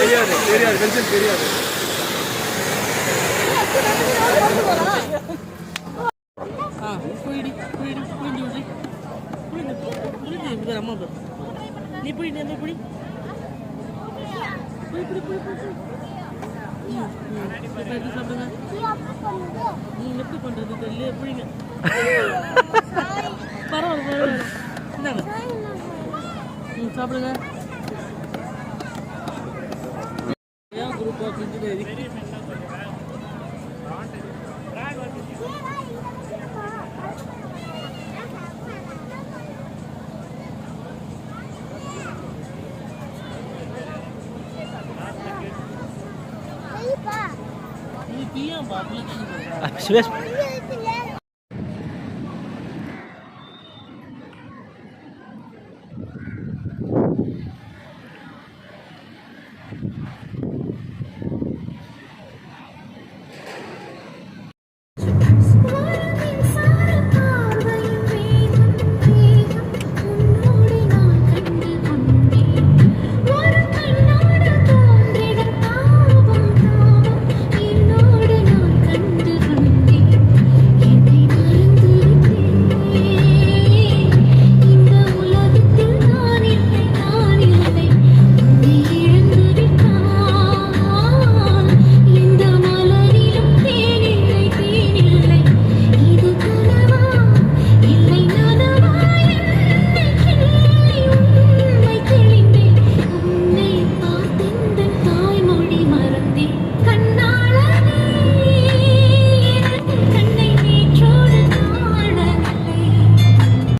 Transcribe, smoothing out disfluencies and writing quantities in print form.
தெரியாது தெரியாது பென்சில் தெரியாது. அம்மா நீ போய் நீ போய் சாப்பிடுங்க. எப்படி பண்றது தெரியல. எப்படிங்க பரவாயில்ல பரவாயில்ல இந்தாங்க சாப்பிடுங்க. ஏன் குரூப் ஆஃப் இன்ஜினியரிங் சுரேஷ்